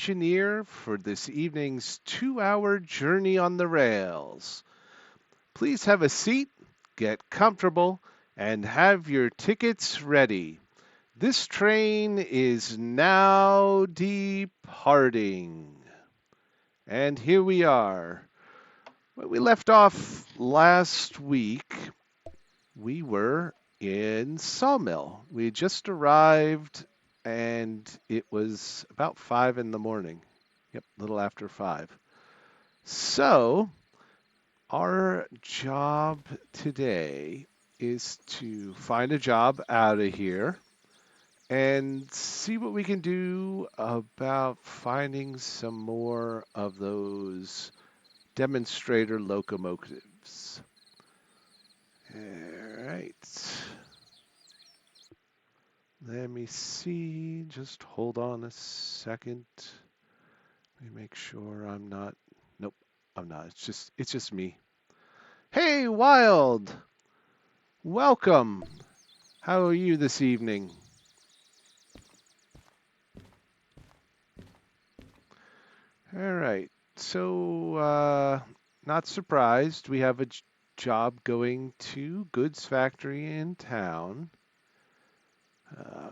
engineer for this evening's 2-hour journey on the rails. Please have a seat, get comfortable, and have your tickets ready. This train is now departing. And here we are. When we left off last week, we were in Sawmill. We had just arrived and it was about 5 in the morning. Yep, a little after 5. So, our job today is to find a job out of here and see what we can do about finding some more of those demonstrator locomotives. All right. Let me see. Just hold on a second. Let me make sure I'm not. Nope, I'm not. It's just me. Hey, Wild. Welcome. How are you this evening? All right. So, not surprised. We have a job going to goods factory in town. Uh,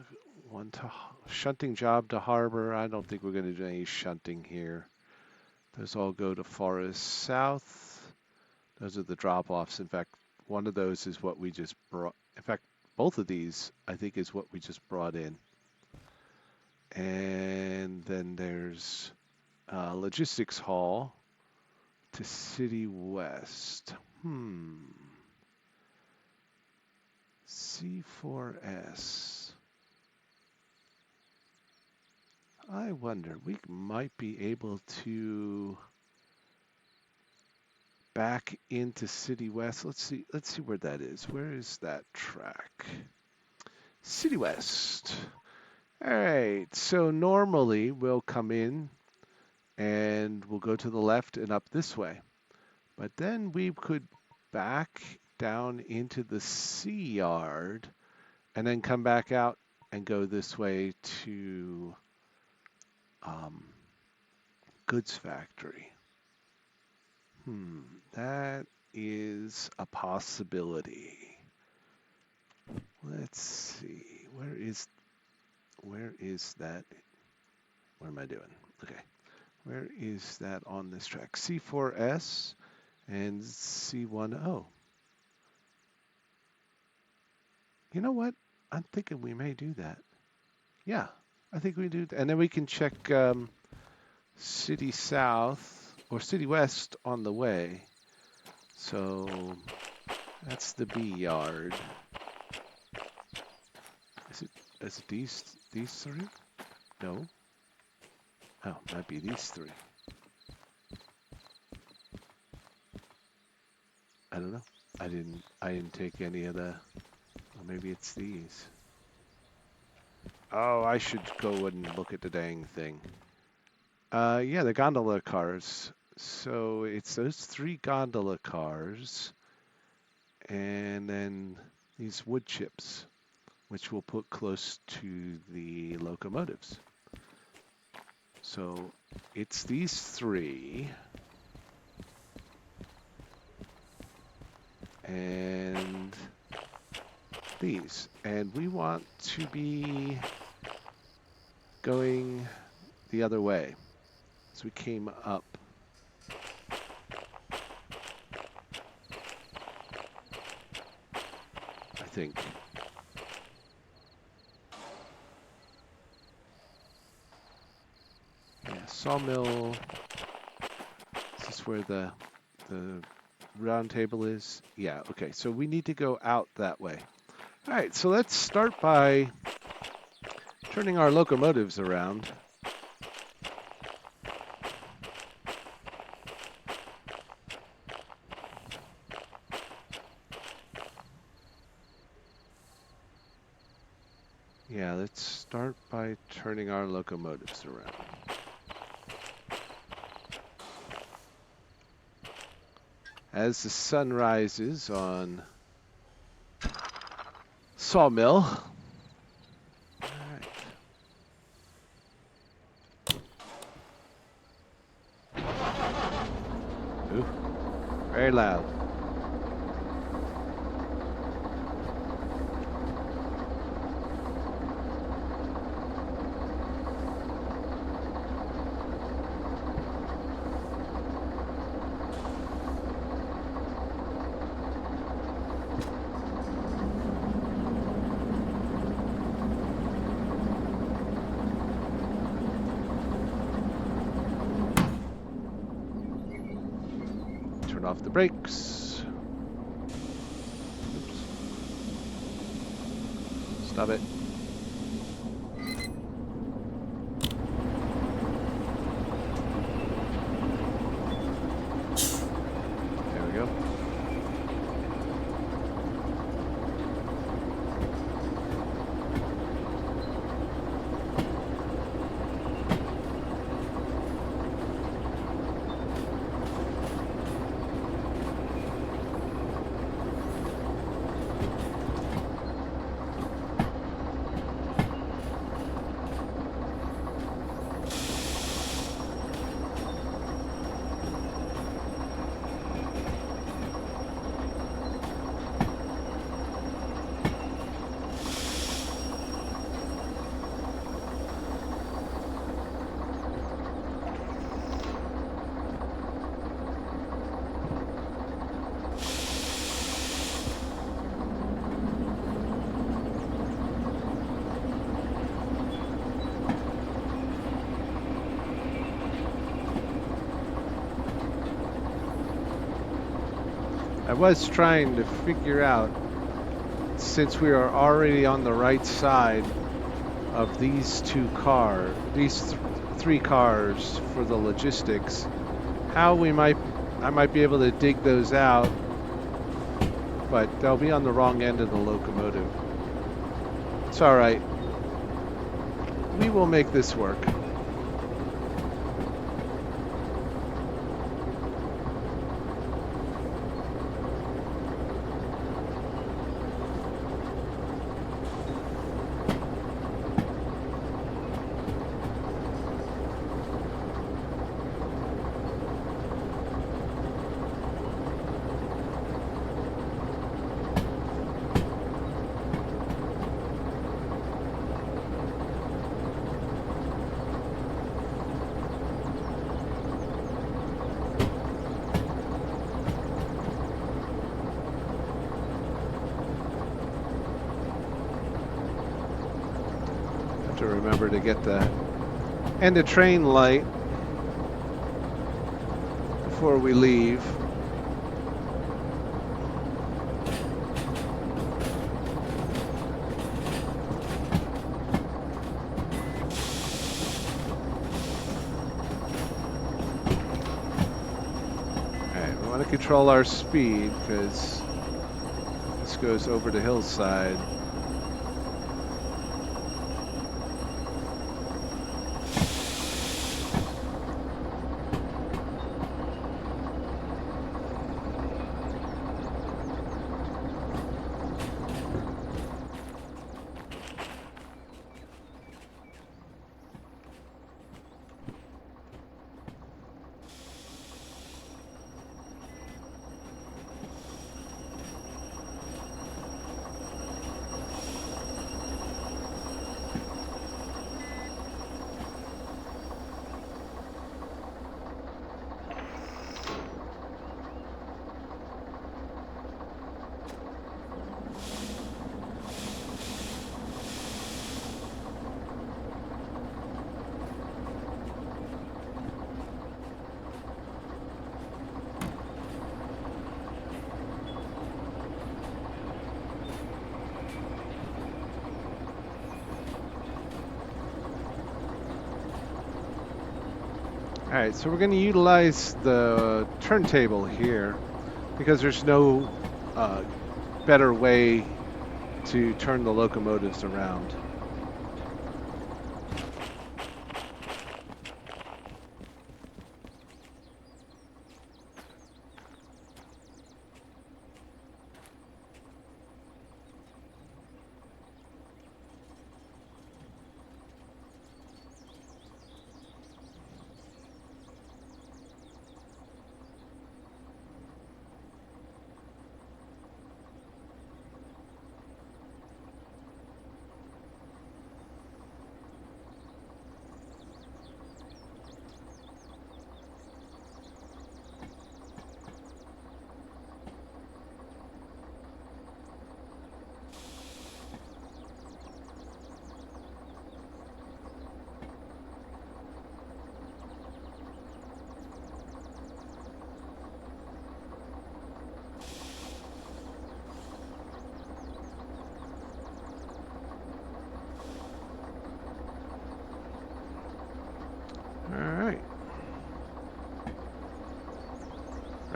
one to shunting job to harbor. I don't think we're going to do any shunting here. Those all go to Forest South. Those are the drop-offs. In fact, one of those is what we just brought. In fact, both of these, I think, is what we just brought in. And then there's Logistics Hall to City West. C4S. I wonder, we might be able to back into City West. Let's see where that is. Where is that track? City West. All right, so normally we'll come in and we'll go to the left and up this way. But then we could back down into the sea yard and then come back out and go this way to goods factory. That is a possibility. Let's see. Where is that? What am I doing? Okay. Where is that on this track? C4S and C10. You know what? I'm thinking we may do that. Yeah, I think we do. And then we can check City South or City West on the way. So that's the B yard. Is it these three? No. Oh, might be these three. I don't know. I didn't take any of the. Well, maybe it's these. Oh, I should go and look at the dang thing. Yeah, the gondola cars. So it's those 3 gondola cars, and then these wood chips, which we'll put close to the locomotives. So it's these 3. And these. And we want to be going the other way. So we came up. I think. Yeah, Sawmill. Is this where the round table is? Yeah, okay. So we need to go out that way. All right, so let's start by turning our locomotives around. Yeah, let's start by turning our locomotives around. As the sun rises on Sawmill. All right. Very loud. Turn off the brakes. Oops. Stop it. There we go. I was trying to figure out, since we are already on the right side of these three cars for the logistics, how I might be able to dig those out, but they'll be on the wrong end of the locomotive. It's all right. We will make this work. To remember to get the end of train light before we leave. Alright, we want to control our speed because this goes over the hillside. Alright, so we're going to utilize the turntable here because there's no better way to turn the locomotives around.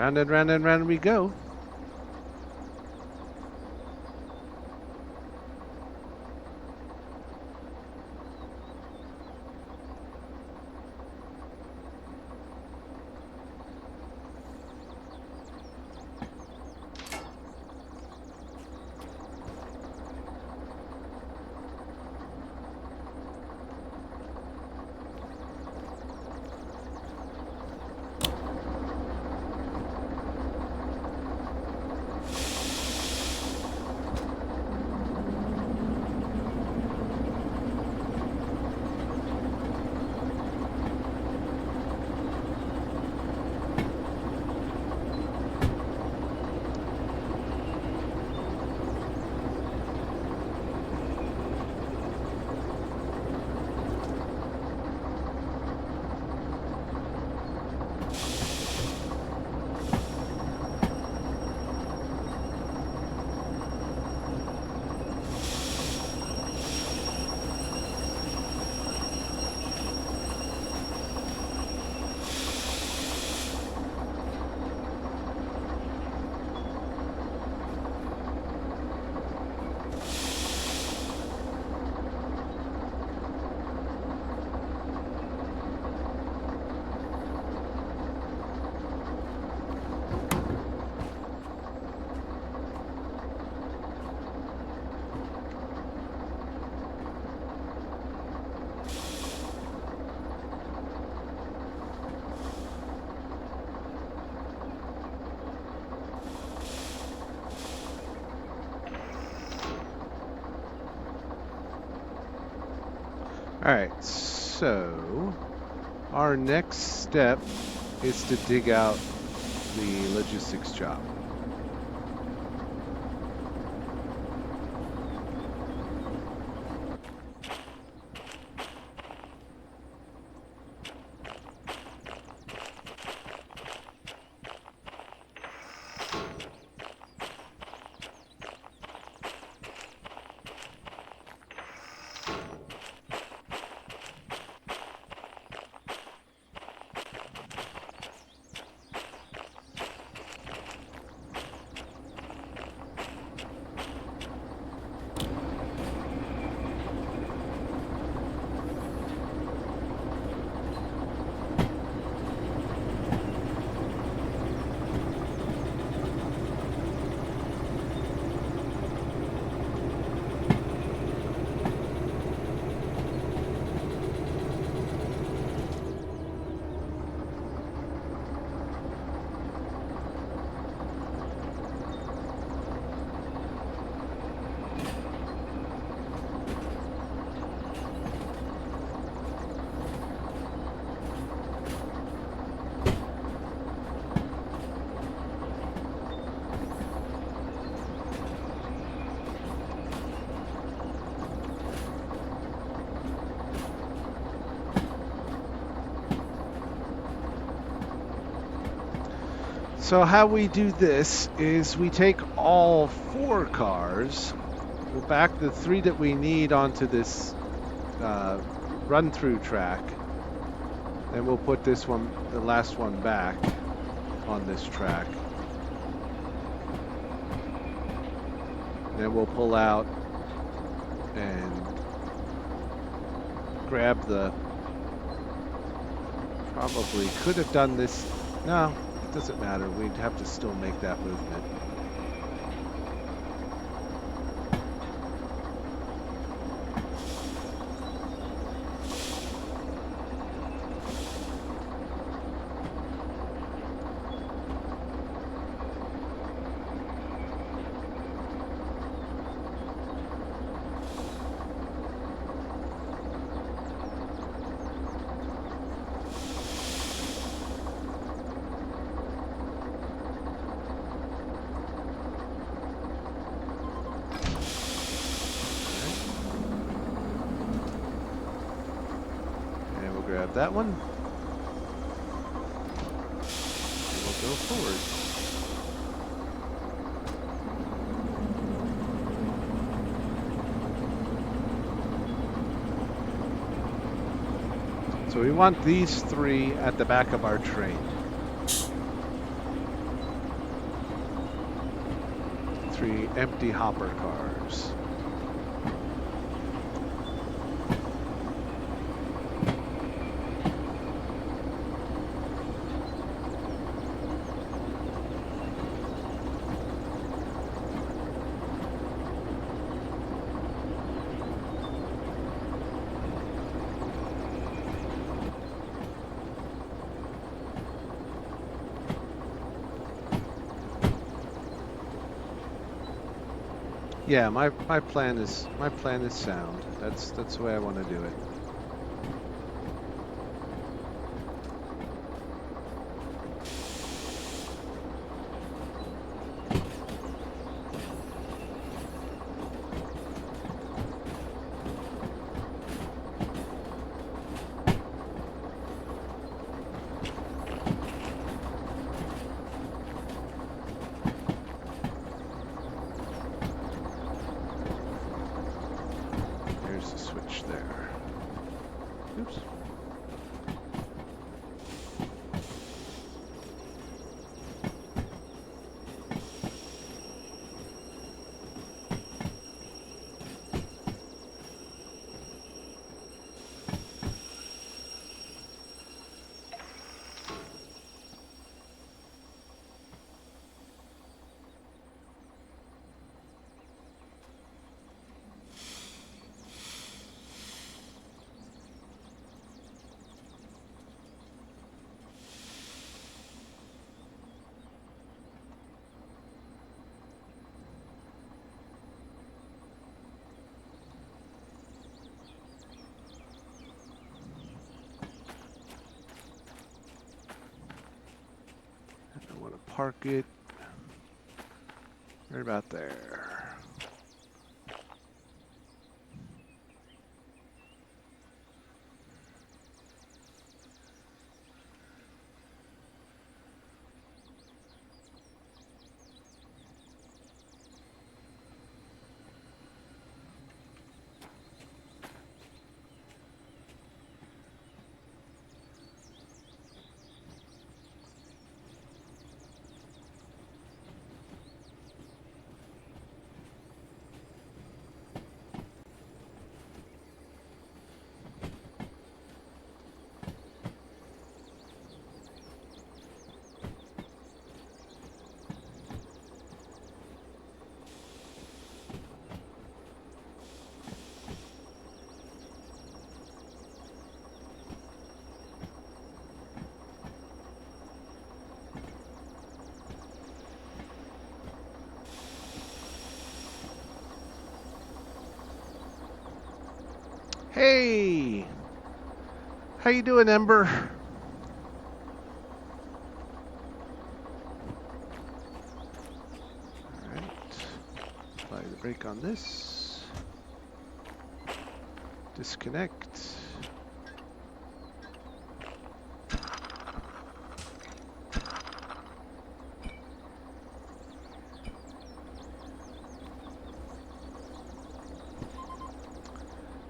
Round and round and round we go. Alright, so our next step is to dig out the logistics job. So how we do this is we take all 4 cars, we'll back the 3 that we need onto this run-through track, and we'll put this one, the last one, back on this track. Then we'll pull out and grab the, probably could have done this, no, it doesn't matter, we'd have to still make that movement. Grab that one. And we'll go forward. So we want these 3 at the back of our train. 3 empty hopper cars. Yeah, my plan is sound. That's the way I want to do it. There's the switch there. Oops. I want to park it right about there. Hey! How you doing, Ember? Alright. Apply the brake on this. Disconnect.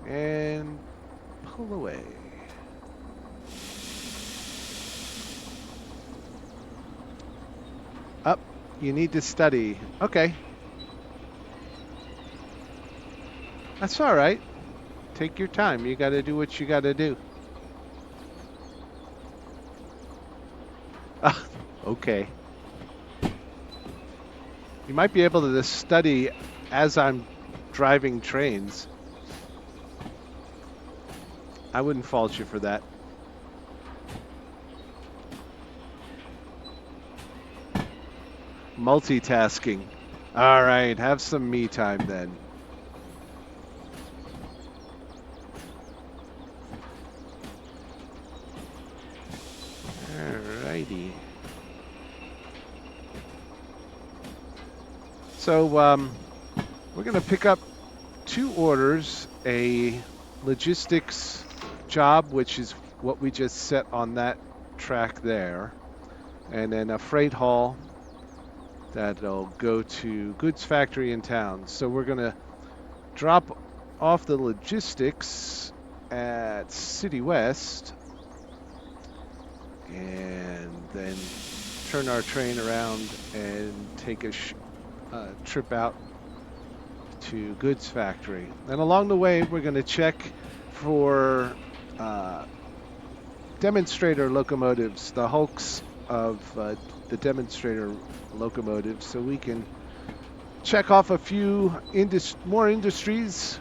And pull away. Up. You need to study. Okay. That's all right. Take your time. You got to do what you got to do. Okay. You might be able to just study as I'm driving trains. I wouldn't fault you for that. Multitasking. All right, have some me time then. Alrighty. So we're going to pick up 2 orders, a logistics job, which is what we just set on that track there, and then a freight haul that'll go to goods factory in town. So we're going to drop off the logistics at City West and then turn our train around and take a trip out to goods factory. And along the way, we're going to check for demonstrator locomotives, the hulks of the demonstrator locomotives, so we can check off a few more industries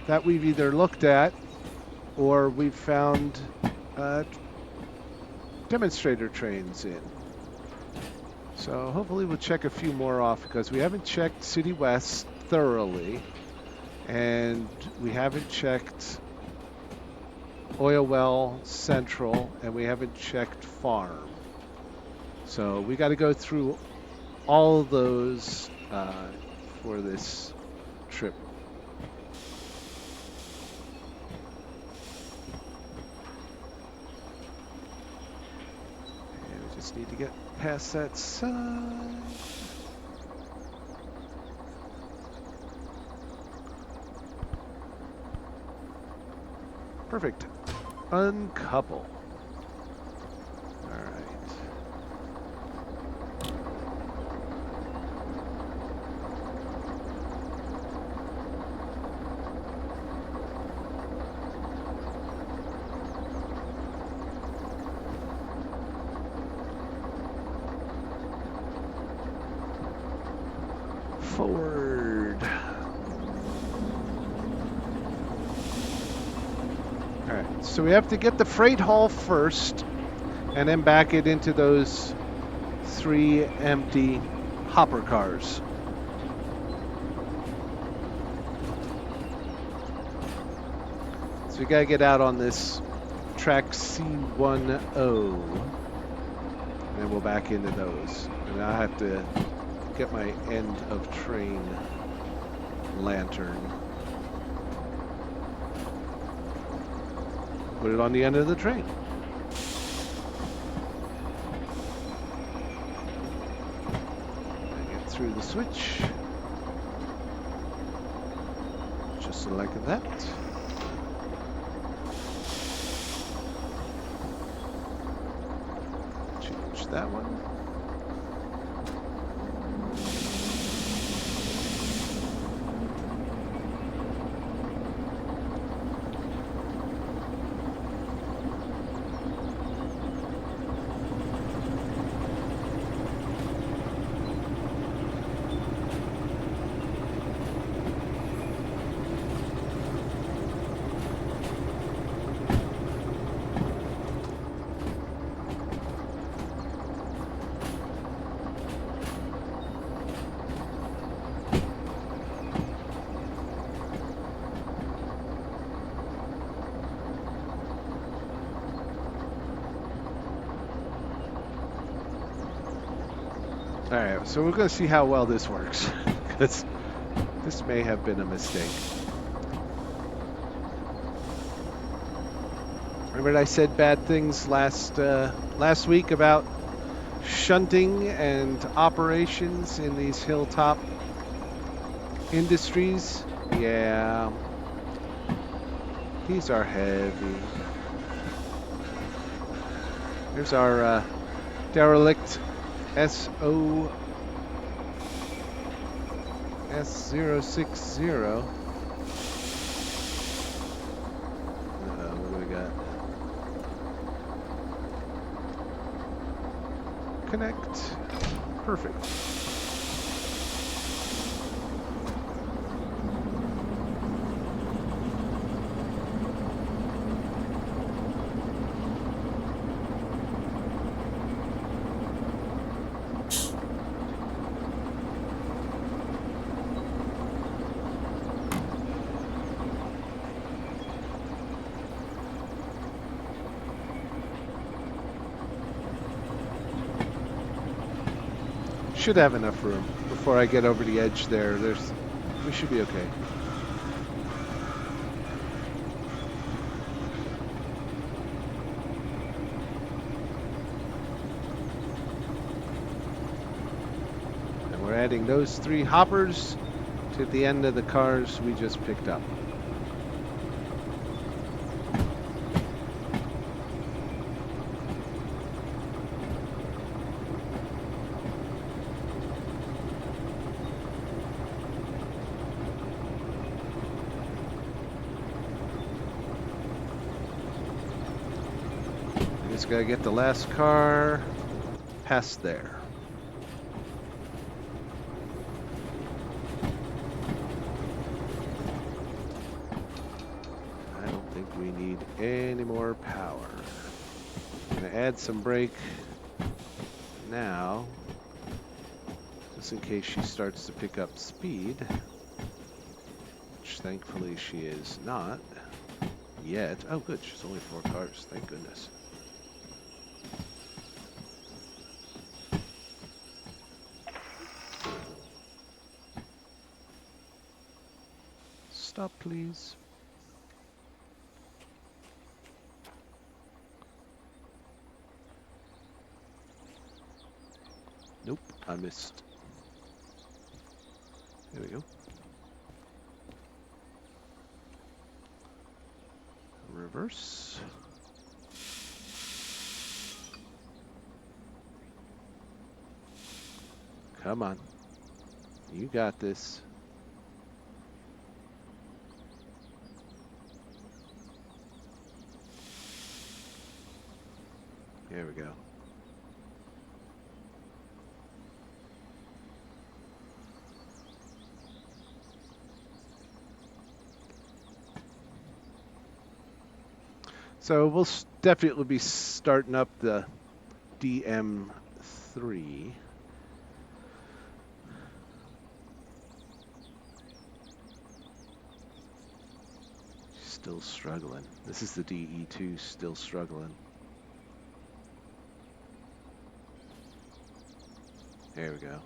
that we've either looked at or we've found demonstrator trains in. So hopefully we'll check a few more off because we haven't checked City West thoroughly, and we haven't checked Oil Well Central, and we haven't checked Farm. So we got to go through all of those for this trip. And we just need to get past that side. Perfect. Uncouple. All right. Forward. All right, so we have to get the freight haul first and then back it into those 3 empty hopper cars. So we gotta get out on this track C10 and we'll back into those. And I have to get my end of train lantern. Put it on the end of the train. And get through the switch. Just like that. Change that one. All right, so we're going to see how well this works, because this may have been a mistake. Remember I said bad things last week about shunting and operations in these hilltop industries? Yeah, these are heavy. Here's our derelict S060. What do we got? Connect. Perfect. Should have enough room before I get over the edge there. We should be okay. And we're adding those 3 hoppers to the end of the cars we just picked up. Just gotta get the last car past there. I don't think we need any more power. I'm gonna add some brake now, just in case she starts to pick up speed, which thankfully she is not yet. Oh good, she's only 4 cars, thank goodness. Stop, please. Nope, I missed. There we go. Reverse. Come on. You got this. There we go. So we'll definitely be starting up the DM3. Still struggling. This is the DE2 still struggling. There we go.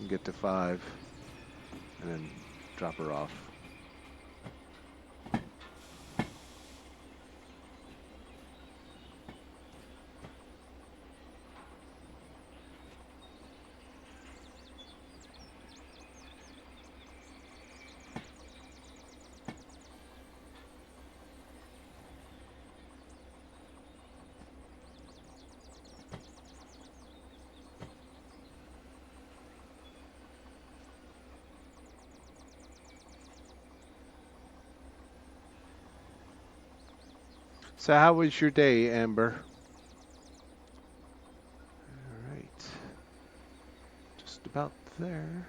Get to 5 and then drop her off. So how was your day, Amber? All right. Just about there.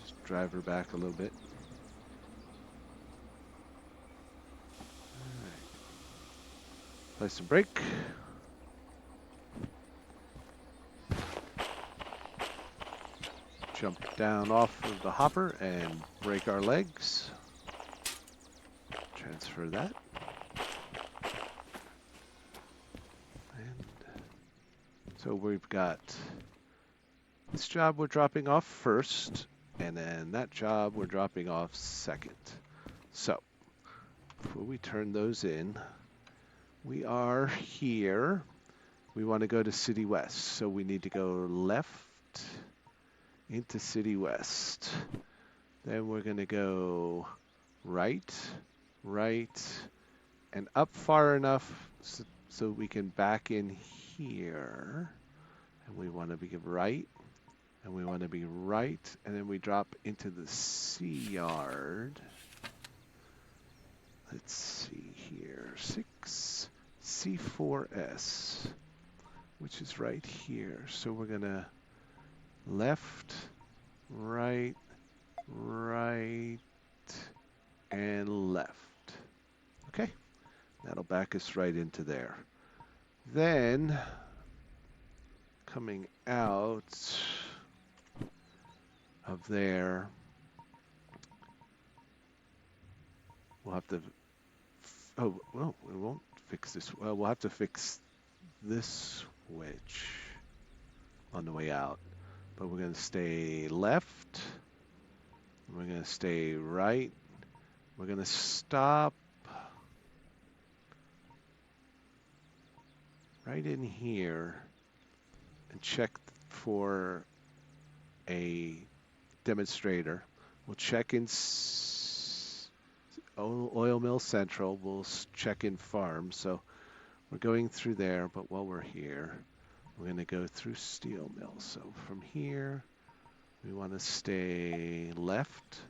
Just drive her back a little bit. All right. Place a brake. Jump down off of the hopper and break our legs. Transfer that. And so we've got this job we're dropping off first, and then that job we're dropping off second. So before we turn those in, we are here. We want to go to City West, so we need to go left into City West. Then we're going to go right, and up far enough so we can back in here. And we want to be right, and we want to be right, and then we drop into the C yard. Let's see here, 6 C4S, which is right here. So we're going to left, right, and left. Okay, that'll back us right into there. Then, coming out of there, we'll have to, oh, well, we won't fix this. Well, we'll have to fix this switch on the way out. But we're going to stay left. We're going to stay right. We're going to stop right in here and check for a demonstrator. We'll check in Oil Mill Central. We'll check in farm. So we're going through there, but while we're here, we're going to go through Steel Mill. So from here, we want to stay left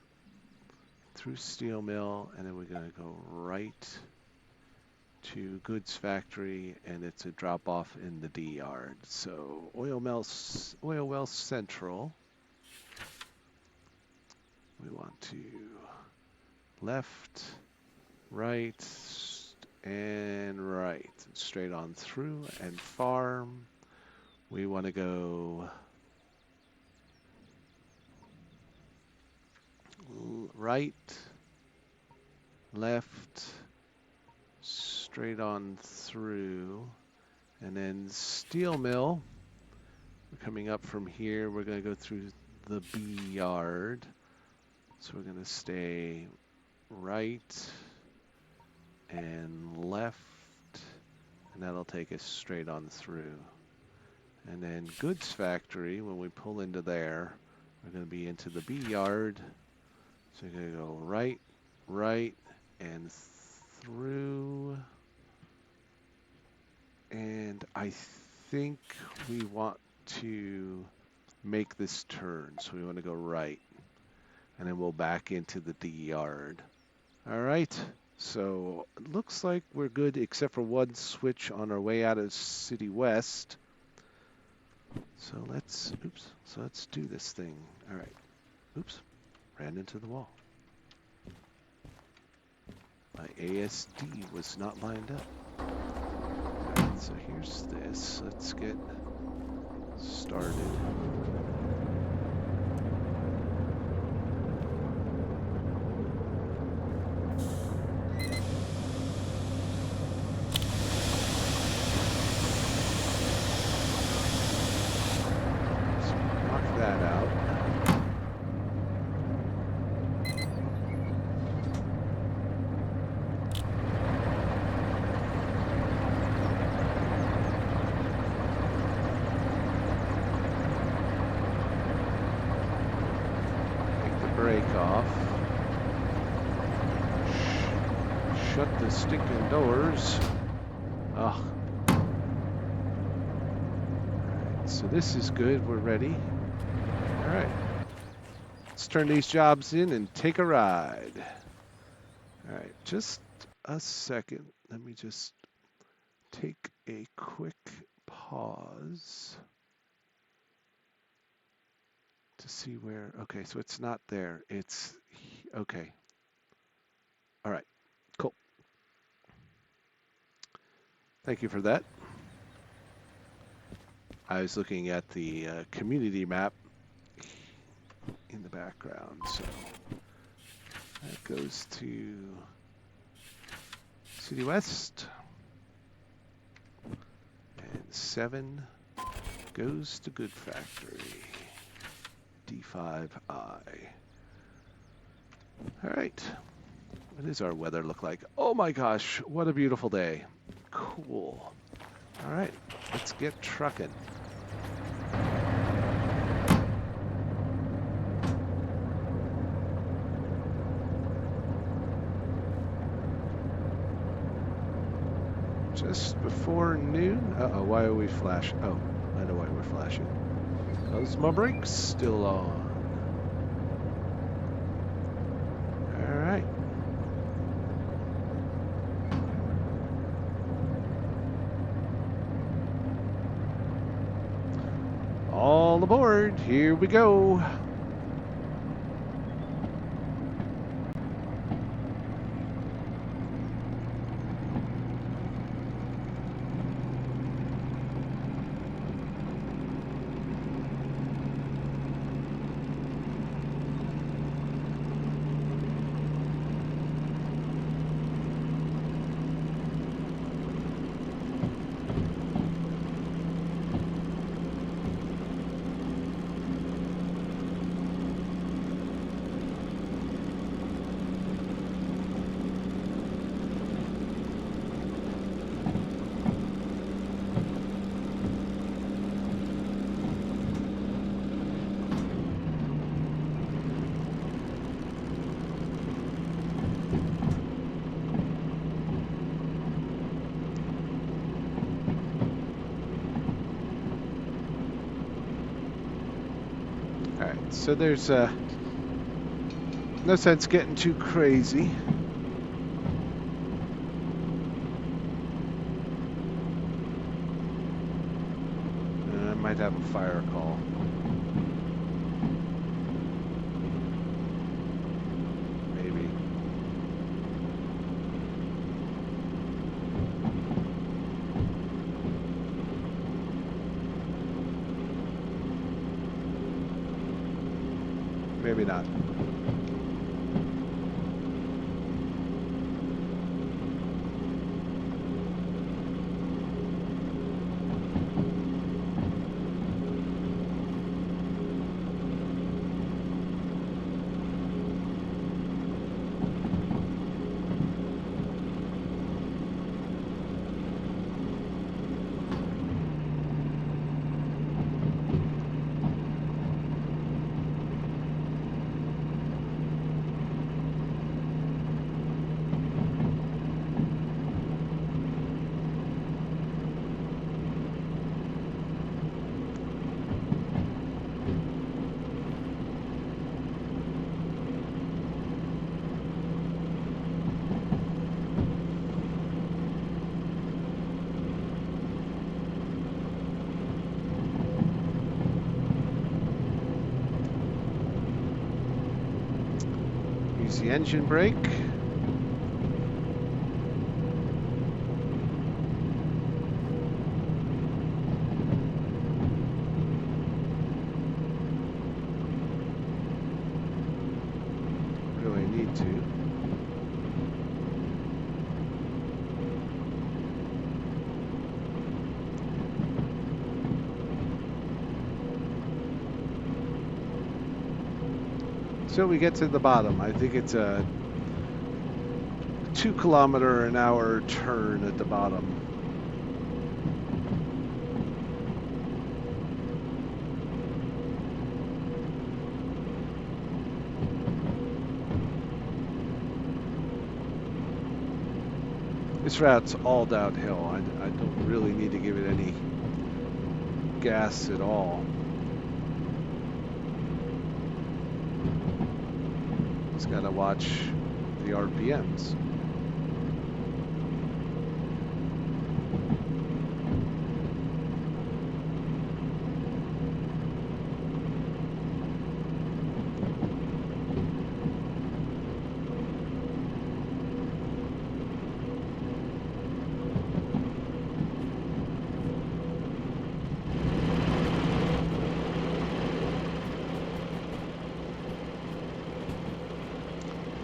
through Steel Mill, and then we're going to go right to Goods Factory, and it's a drop off in the D yard. So Oil Well Central. We want to left, right, and right, straight on through. And farm, we want to go right, left, straight on through. And then Steel Mill, we're coming up from here. We're going to go through the B yard. So we're going to stay right and left, and that'll take us straight on through. And then Goods Factory, when we pull into there, we're going to be into the B yard. So we're going to go right, right, and through. And I think we want to make this turn, so we want to go right. And then we'll back into the D yard. All right, so it looks like we're good except for one switch on our way out of City West. So let's do this thing. All right, oops, ran into the wall. My ASD was not lined up. All right, so here's this. Let's get started. Brake off. Shut the stinking doors. Oh. Alright, so this is good. We're ready. Alright. Let's turn these jobs in and take a ride. Alright, just a second. Let me just take a quick pause to see where, okay, so it's not there. It's, okay. All right, cool. Thank you for that. I was looking at the community map in the background, so that goes to City West, and 7 goes to Good Factory. D5I. All right. What does our weather look like? Oh my gosh, what a beautiful day. Cool. All right, let's get trucking. Just before noon. Uh-oh, why are we flashing? Oh, I know why we're flashing. Because my brake's still on. All right. All aboard. Here we go. All right, so there's no sense getting too crazy. I might have a fire call. Maybe. Maybe not. Use the engine brake. Really need to. So we get to the bottom. I think it's a 2 km/h turn at the bottom. This route's all downhill. I don't really need to give it any gas at all. Just gotta watch the RPMs.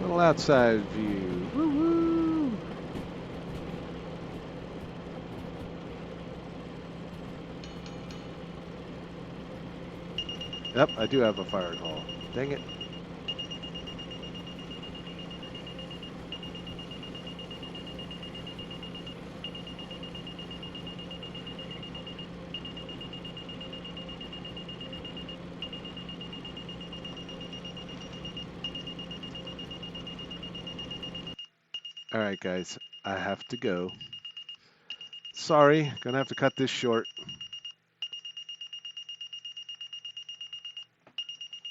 Little outside view. Woo-woo! Yep, I do have a fire call. Dang it. All right, guys, I have to go. Sorry, gonna have to cut this short.